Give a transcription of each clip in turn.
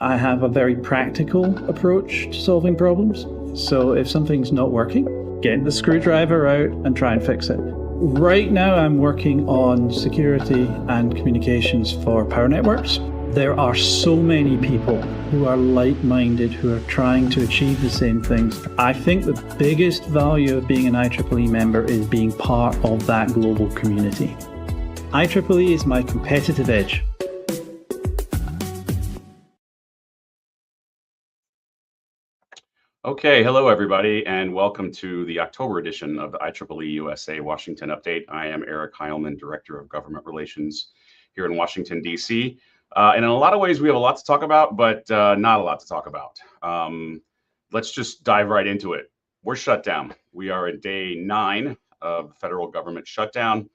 I have a very practical approach to solving problems. So if something's not working, get the screwdriver out and try and fix it. Right now, I'm working on security and communications for power networks. There are so many people who are like-minded, who are trying to achieve the same things. I think the biggest value of being an IEEE member is being part of that global community. IEEE is my competitive edge. Okay, hello everybody, and welcome to the October edition of the IEEE-USA Washington Update. I am Eric Heilman, Director of Government Relations here in Washington, D.C. And in a lot of ways, we have a lot to talk about, but not a lot to talk about. Let's just dive right into it. We're shut down. We are at day 9 of the federal government shutdown,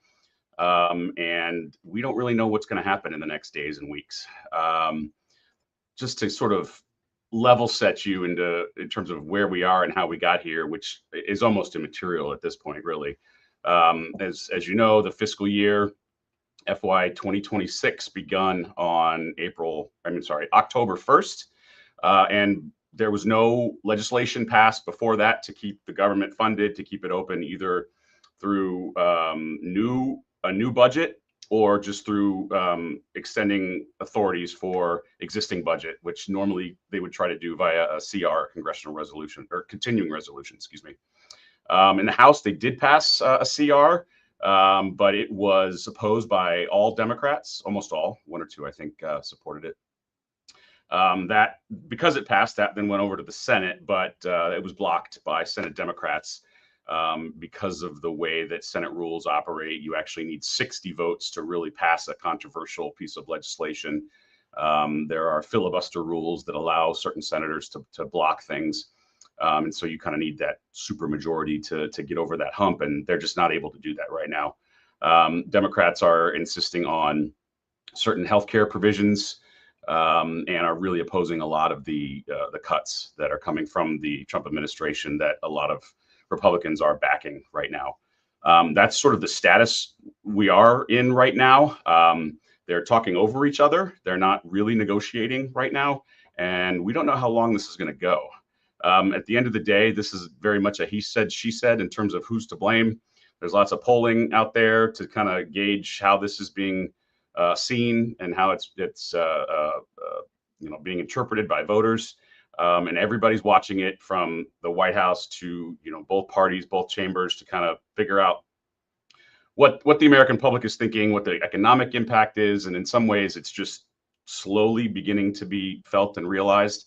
and we don't really know what's going to happen in the next days and weeks. Just to sort of level set you in terms of where we are and how we got here, which is almost immaterial at this point, really. As you know, the fiscal year FY 2026 begun on October 1st, and there was no legislation passed before that to keep the government funded, to keep it open either through a new budget or just through extending authorities for existing budget, which normally they would try to do via a CR, congressional resolution, or continuing resolution, excuse me. In the House, they did pass a CR, but it was opposed by all Democrats, almost all, one or two, I think, supported it. That, because it passed, that then went over to the Senate, but it was blocked by Senate Democrats. Because of the way that Senate rules operate, you actually need 60 votes to really pass a controversial piece of legislation. There are filibuster rules that allow certain senators to block things. And so you kind of need that supermajority to get over that hump, and they're just not able to do that right now. Democrats are insisting on certain healthcare provisions and are really opposing a lot of the cuts that are coming from the Trump administration that a lot of Republicans are backing right now. That's sort of the status we are in right now. They're talking over each other. They're not really negotiating right now. And we don't know how long this is going to go. At the end of the day, this is very much a he said, she said in terms of who's to blame. There's lots of polling out there to kind of gauge how this is being seen and how it's being interpreted by voters. And everybody's watching it from the White House to, both parties, both chambers, to kind of figure out what the American public is thinking, what the economic impact is. And in some ways, it's just slowly beginning to be felt and realized.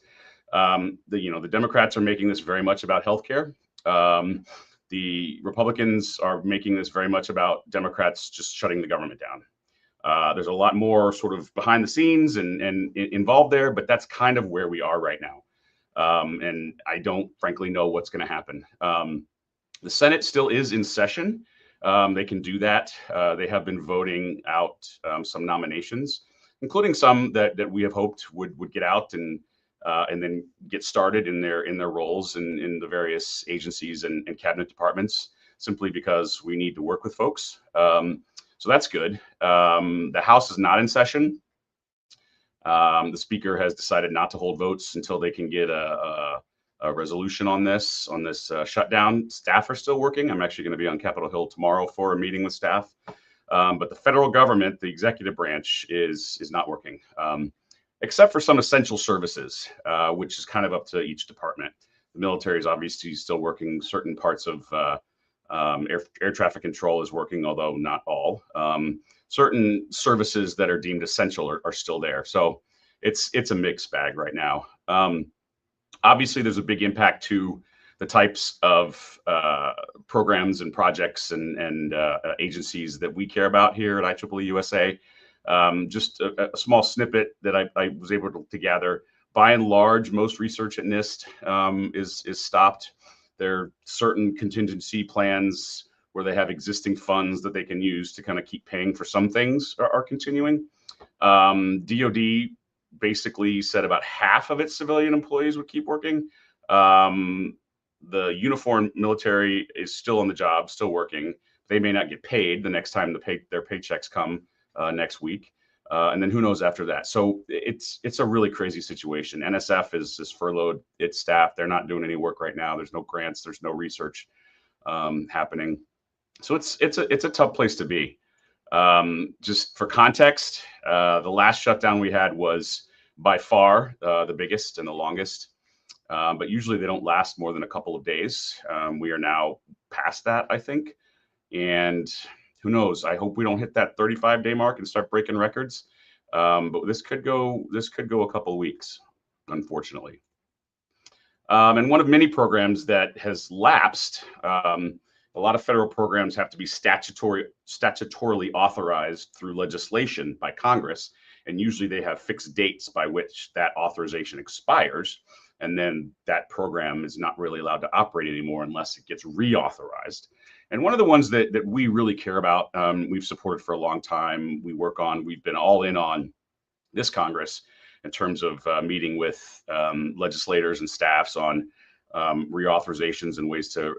The Democrats are making this very much about healthcare. The Republicans are making this very much about Democrats just shutting the government down. There's a lot more sort of behind the scenes and involved there, but that's kind of where we are right now. And I don't frankly know what's going to happen. The Senate still is in session. They can do that. They have been voting out some nominations, including some that we have hoped would get out and then get started in their roles in the various agencies and cabinet departments, simply because we need to work with folks. So that's good. The House is not in session. The speaker has decided not to hold votes until they can get a resolution on this shutdown. Staff are still working. I'm actually going to be on Capitol Hill tomorrow for a meeting with staff. But the federal government, the executive branch, is not working, except for some essential services, which is kind of up to each department. The military is obviously still working. Certain parts of air traffic control is working, although not all. Certain services that are deemed essential are still there. So it's a mixed bag right now. Obviously, there's a big impact to the types of programs and projects and agencies that we care about here at IEEE-USA. Just a small snippet that I was able to gather. By and large, most research at NIST is stopped. There are certain contingency plans where they have existing funds that they can use to kind of keep paying for some things are continuing. DoD basically said about half of its civilian employees would keep working. The uniformed military is still on the job, still working. They may not get paid the next time their paychecks come next week. And then who knows after that. So it's a really crazy situation. NSF is furloughed its staff. They're not doing any work right now. There's no grants. There's no research happening. So it's a tough place to be. Just for context, the last shutdown we had was by far the biggest and the longest. But usually they don't last more than a couple of days. We are now past that, I think. And who knows? I hope we don't hit that 35-day mark and start breaking records. But this could go a couple of weeks, unfortunately. And one of many programs that has lapsed. A lot of federal programs have to be statutorily authorized through legislation by Congress, and usually they have fixed dates by which that authorization expires, and then that program is not really allowed to operate anymore unless it gets reauthorized. And one of the ones that we really care about, we've supported for a long time, we've been all in on this Congress in terms of meeting with legislators and staffs on reauthorizations and ways to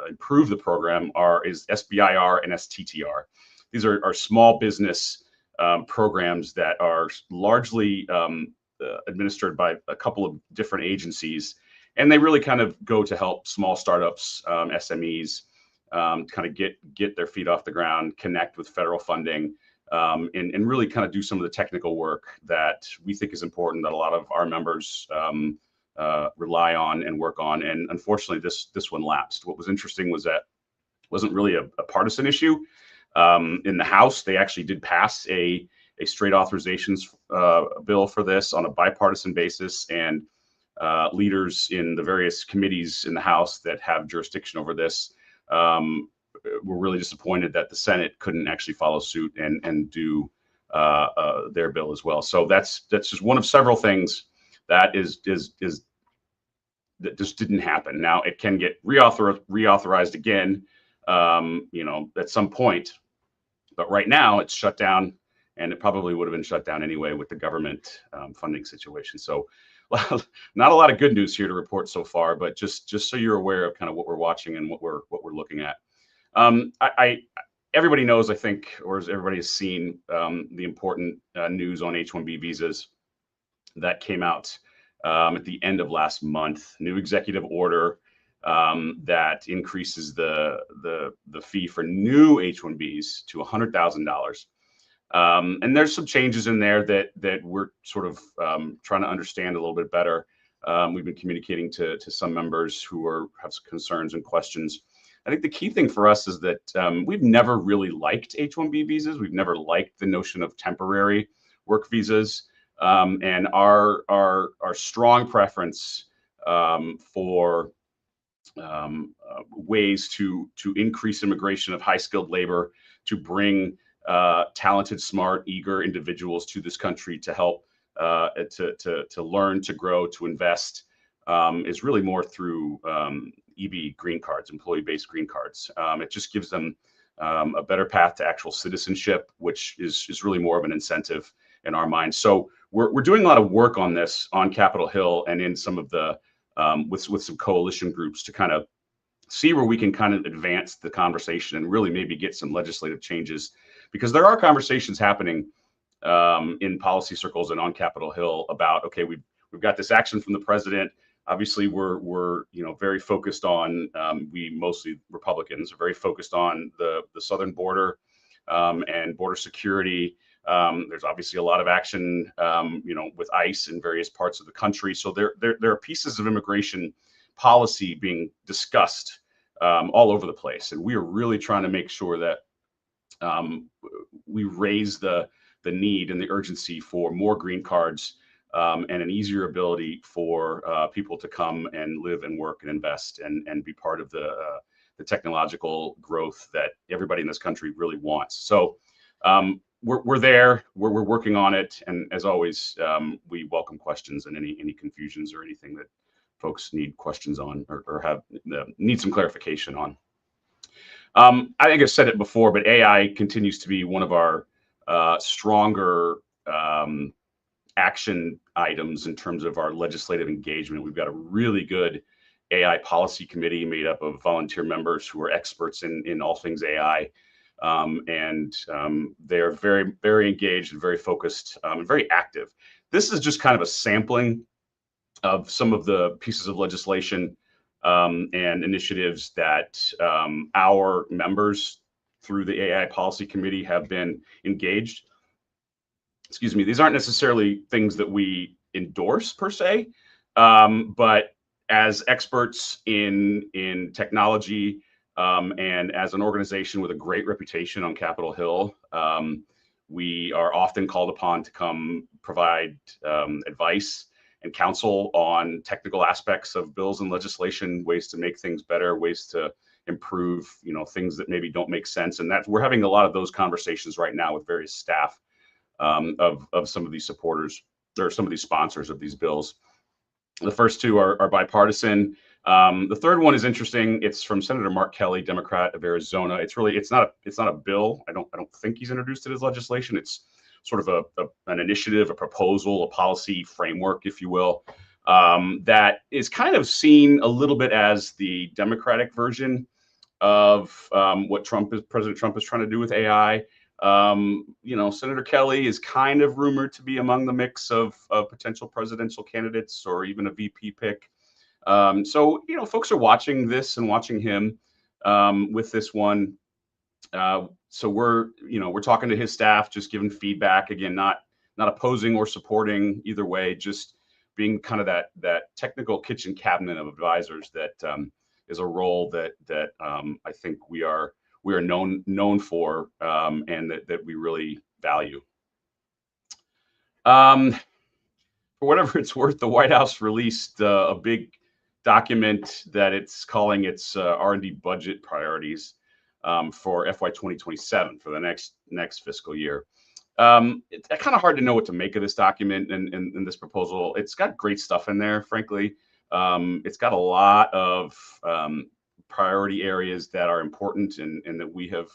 improve the program is SBIR and STTR. These are small business programs that are largely administered by a couple of different agencies, and they really kind of go to help small startups, SMEs, kind of get their feet off the ground, connect with federal funding, and really kind of do some of the technical work that we think is important, that a lot of our members rely on and work on. And unfortunately, this one lapsed. What was interesting was that it wasn't really a partisan issue. In the House, they actually did pass a straight authorizations bill for this on a bipartisan basis, and leaders in the various committees in the House that have jurisdiction over this were really disappointed that the Senate couldn't actually follow suit and do their bill as well. So that's just one of several things that that just didn't happen. Now it can get reauthorized again, at some point, but right now it's shut down, and it probably would have been shut down anyway with the government funding situation. So, well, not a lot of good news here to report so far, but just so you're aware of kind of what we're watching and what we're looking at. Everybody knows, I think, or as everybody has seen, the important news on H-1B visas that came out at the end of last month. New executive order that increases the fee for new H-1Bs to $100,000. And there's some changes in there that we're sort of trying to understand a little bit better. We've been communicating to some members who have concerns and questions. I think the key thing for us is that we've never really liked H-1B visas. We've never liked the notion of temporary work visas. And our strong preference for ways to increase immigration of high-skilled labor, to bring talented, smart, eager individuals to this country to help to learn, to grow, to invest, is really more through EB green cards, employee-based green cards. It just gives them a better path to actual citizenship, which is really more of an incentive in our minds. So we're doing a lot of work on this on Capitol Hill and in some of the with some coalition groups to kind of see where we can kind of advance the conversation and really maybe get some legislative changes, because there are conversations happening in policy circles and on Capitol Hill about, okay, we've got this action from the president. Obviously, we're very focused on, we mostly Republicans are very focused on the southern border and border security. There's obviously a lot of action, with ICE in various parts of the country. So there are pieces of immigration policy being discussed all over the place, and we are really trying to make sure that we raise the need and the urgency for more green cards and an easier ability for people to come and live and work and invest and be part of the technological growth that everybody in this country really wants. So we're there, we're working on it, and as always, we welcome questions and any confusions or anything that folks need questions on or have need some clarification on. I think I said it before, but AI continues to be one of our stronger action items in terms of our legislative engagement. We've got a really good AI policy committee made up of volunteer members who are experts in all things AI. They are very, very engaged and very focused and very active. This is just kind of a sampling of some of the pieces of legislation and initiatives that our members through the AI Policy Committee have been engaged. Excuse me, these aren't necessarily things that we endorse per se, but as experts in technology and as an organization with a great reputation on Capitol Hill, we are often called upon to come provide advice and counsel on technical aspects of bills and legislation, ways to make things better, ways to improve, things that maybe don't make sense. And we're having a lot of those conversations right now with various staff of some of these supporters or some of these sponsors of these bills. The first two are bipartisan. The third one is interesting. It's from Senator Mark Kelly, Democrat of Arizona. It's not a bill. I don't think he's introduced it as legislation. It's sort of an initiative, a proposal, a policy framework, if you will, that is kind of seen a little bit as the Democratic version of what President Trump is trying to do with AI. Senator Kelly is kind of rumored to be among the mix of potential presidential candidates or even a VP pick. So folks are watching this and watching him with this one. So we're talking to his staff, just giving feedback. Again, not opposing or supporting either way, just being kind of that technical kitchen cabinet of advisors that is a role that I think we are known for and that we really value. For whatever it's worth, the White House released a big document that it's calling its R&D budget priorities for FY 2027 for the next fiscal year. It's kind of hard to know what to make of this document and this proposal. It's got great stuff in there, frankly. It's got a lot of priority areas that are important and that we have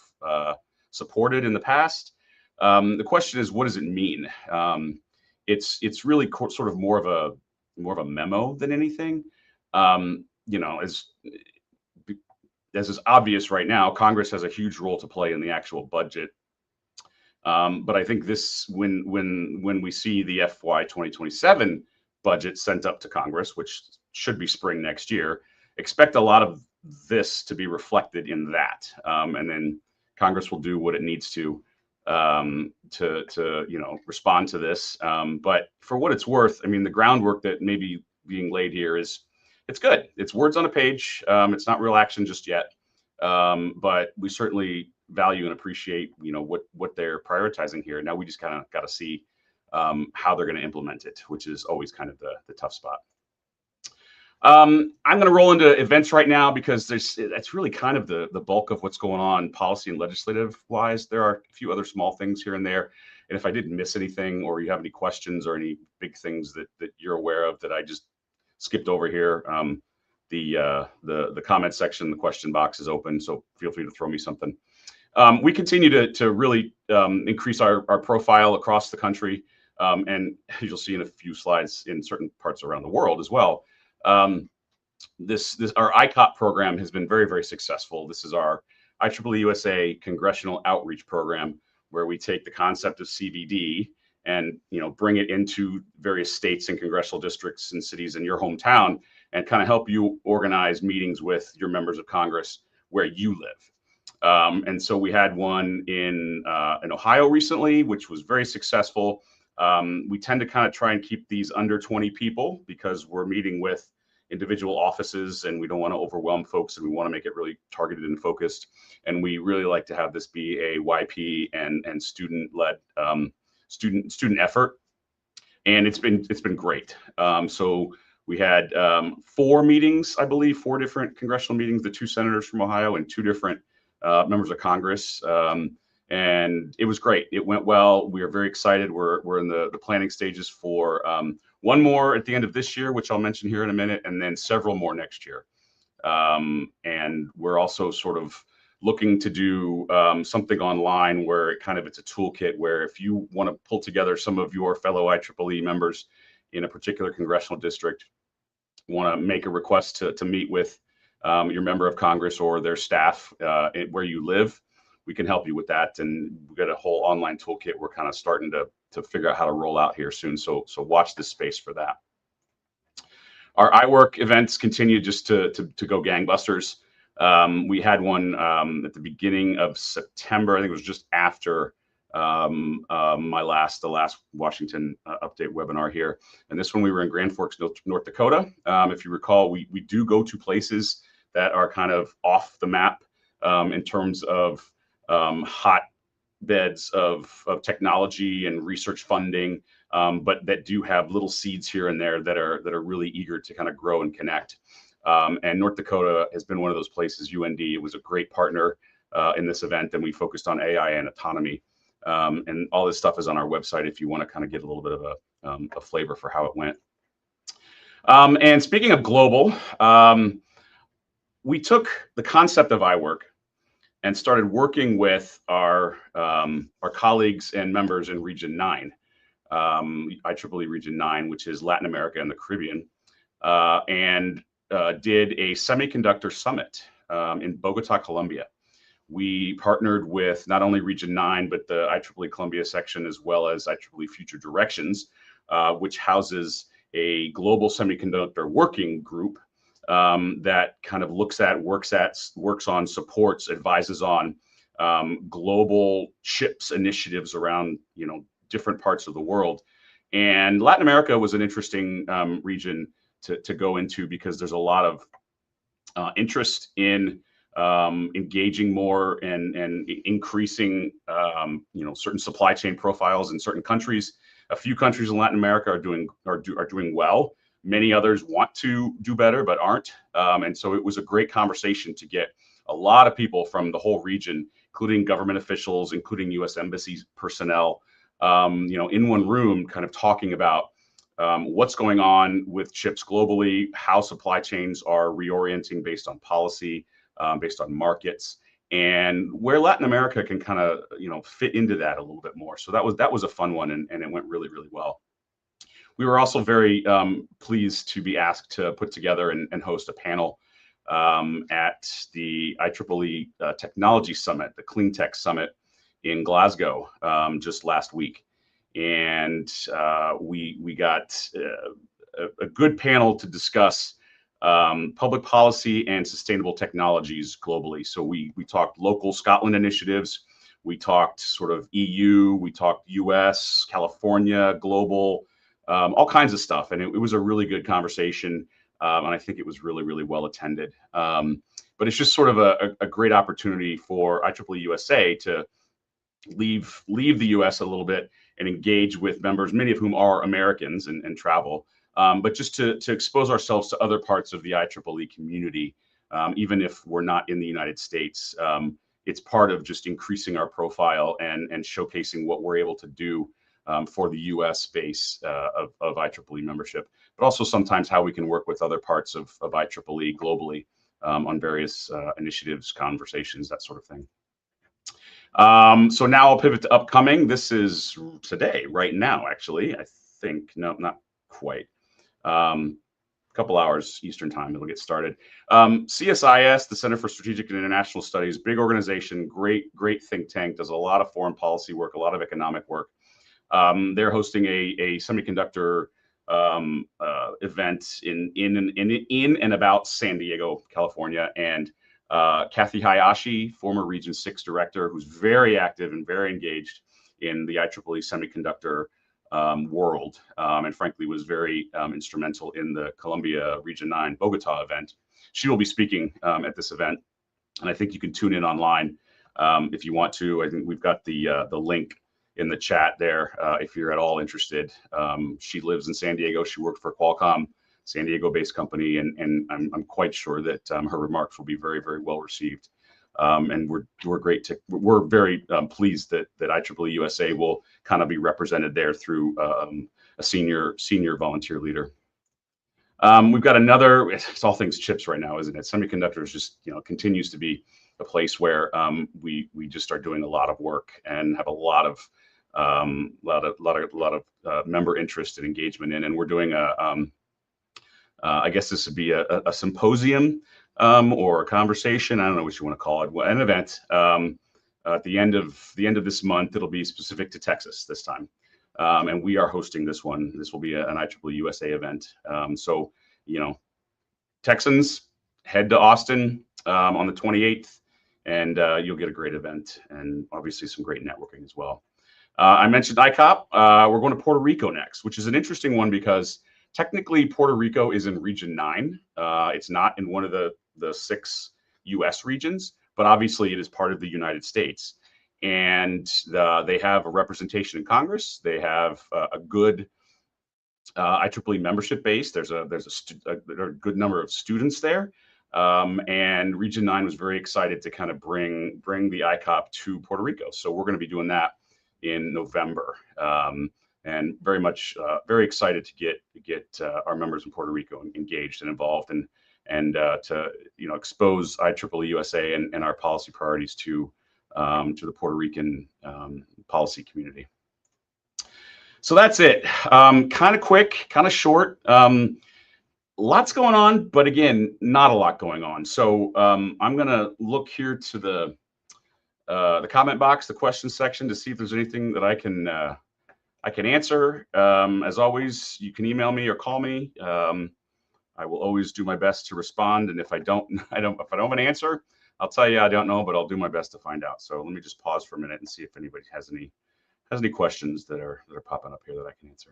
supported in the past. The question is, what does it mean? It's really sort of more of a memo than anything. As is obvious right now, Congress has a huge role to play in the actual budget. But I think when we see the FY 2027 budget sent up to Congress, which should be spring next year, expect a lot of this to be reflected in that. And then Congress will do what it needs to respond to this. But for what it's worth, I mean, the groundwork that may be being laid here it's good. It's words on a page. It's not real action just yet. But we certainly value and appreciate, what they're prioritizing here. Now we just kind of got to see how they're going to implement it, which is always kind of the tough spot. I'm going to roll into events right now because that's really kind of the bulk of what's going on policy and legislative wise. There are a few other small things here and there. And if I didn't miss anything or you have any questions or any big things that you're aware of that I just skipped over here, the comment section, the question box is open. So feel free to throw me something. We continue to really increase our profile across the country. And you'll see in a few slides in certain parts around the world as well. Our ICOP program has been very, very successful. This is our IEEE-USA Congressional Outreach Program, where we take the concept of CVD and bring it into various states and congressional districts and cities in your hometown and kind of help you organize meetings with your members of Congress where you live. And so we had one in Ohio recently, which was very successful. We tend to kind of try and keep these under 20 people because we're meeting with individual offices and we don't want to overwhelm folks and we want to make it really targeted and focused. And we really like to have this be a YP and student-led student effort. And it's been great. So we had 4 meetings, I believe, 4 different congressional meetings, the 2 senators from Ohio and 2 different members of Congress. And it was great. It went well. We are very excited. We're in the planning stages for one more at the end of this year, which I'll mention here in a minute, and then several more next year. And we're also sort of looking to do something online where it's a toolkit where if you want to pull together some of your fellow IEEE members in a particular congressional district, want to make a request to meet with your member of Congress or their staff where you live, we can help you with that. And we've got a whole online toolkit we're kind of starting to figure out how to roll out here soon. So watch this space for that. Our iWork events continue just to go gangbusters. We had one at the beginning of September. I think it was just after the last Washington update webinar here. And this one we were in Grand Forks, North Dakota. If you recall, we do go to places that are kind of off the map in terms of hotbeds of technology and research funding, but that do have little seeds here and there that are really eager to kind of grow and connect. And North Dakota has been one of those places. UND, it was a great partner in this event, and we focused on AI and autonomy. And all this stuff is on our website if you want to kind of get a little bit of a flavor for how it went. And speaking of global, we took the concept of iWork and started working with our colleagues and members in Region 9, IEEE Region 9, which is Latin America and the Caribbean, and did a semiconductor summit in Bogota, Colombia. We partnered with not only Region 9, but the IEEE Columbia section, as well as IEEE Future Directions, which houses a global semiconductor working group that kind of works on, supports, advises on global chips initiatives around, different parts of the world. And Latin America was an interesting region to go into because there's a lot of interest in engaging more and increasing, certain supply chain profiles in certain countries. A few countries in Latin America are doing well. Many others want to do better, but aren't. And so it was a great conversation to get a lot of people from the whole region, including government officials, including U.S. Embassy personnel, in one room, kind of talking about what's going on with chips globally, how supply chains are reorienting based on policy, based on markets, and where Latin America can kind of fit into that a little bit more. So that was a fun one, and it went really, really well. We were also very pleased to be asked to put together and host a panel at the IEEE Technology Summit, the Clean Tech Summit in Glasgow just last week. And we got a good panel to discuss public policy and sustainable technologies globally. So we talked local Scotland initiatives, we talked sort of EU, we talked US, California, global, all kinds of stuff. And it was a really good conversation. And I think it was really, really well attended. But it's just sort of a great opportunity for IEEE USA to leave the US a little bit and engage with members, many of whom are Americans and travel, but just to expose ourselves to other parts of the IEEE community, even if we're not in the United States. It's part of just increasing our profile and showcasing what we're able to do for the US base of IEEE membership, but also sometimes how we can work with other parts of IEEE globally on various initiatives, conversations, that sort of thing. So now I'll pivot to upcoming. This is today, right now, actually. I think, no, not quite. Couple hours Eastern time, it'll get started. CSIS, the Center for Strategic and International Studies, big organization, great think tank, does a lot of foreign policy work, a lot of economic work. They're hosting a semiconductor event in and about San Diego, California, and Kathy Hayashi, former Region 6 director, who's very active and very engaged in the IEEE semiconductor world, and frankly was very instrumental in the Colombia Region 9 Bogota event. She will be speaking at this event, and I think you can tune in online if you want to. I think we've got the link in the chat there if you're at all interested. She lives in San Diego. She worked for Qualcomm, San Diego-based company, and I'm quite sure that her remarks will be very, very well received. And we're very pleased that IEEE USA will kind of be represented there through a senior volunteer leader. We've got another. It's all things chips right now, isn't it? Semiconductors just continues to be a place where we just are doing a lot of work and have a lot of member interest and engagement in. And we're doing I guess this would be a symposium or a conversation. I don't know what you want to call it, an event at the end of this month, it'll be specific to Texas this time. And we are hosting this one. This will be an IEEE-USA event. So, Texans, head to Austin on the 28th, and you'll get a great event and obviously some great networking as well. I mentioned ICOP. We're going to Puerto Rico next, which is an interesting one because technically Puerto Rico is in Region 9. It's not in one of the 6 U.S. regions, but obviously it is part of the United States. And they have a representation in Congress. They have a good IEEE membership base. There are a good number of students there. And Region 9 was very excited to kind of bring the ICOP to Puerto Rico. So we're going to be doing that in November. And very excited to get our members in Puerto Rico engaged and involved and to expose IEEE-USA and our policy priorities to the Puerto Rican policy community. So that's it. Kind of quick, kind of short. Lots going on, but again, not a lot going on. So I'm going to look here to the comment box, the question section, to see if there's anything that I can answer. As always, you can email me or call me. I will always do my best to respond. And if I don't have an answer, I'll tell you I don't know, but I'll do my best to find out. So let me just pause for a minute and see if anybody has any questions that are popping up here that I can answer.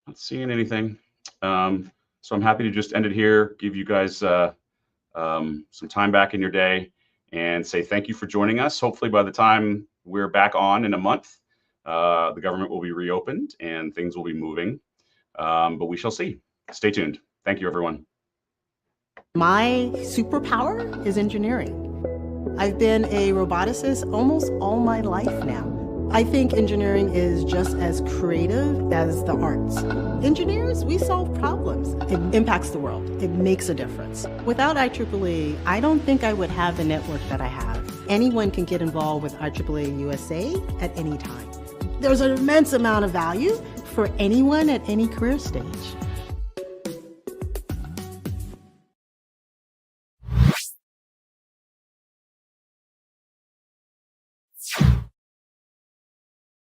Not seeing anything. So I'm happy to just end it here, give you guys some time back in your day and say thank you for joining us. Hopefully by the time we're back on in a month, the government will be reopened and things will be moving, but we shall see. Stay tuned. Thank you, everyone. My superpower is engineering. I've been a roboticist almost all my life now. I think engineering is just as creative as the arts. Engineers, we solve problems. It impacts the world. It makes a difference. Without IEEE, I don't think I would have the network that I have. Anyone can get involved with IEEE-USA at any time. There's an immense amount of value for anyone at any career stage.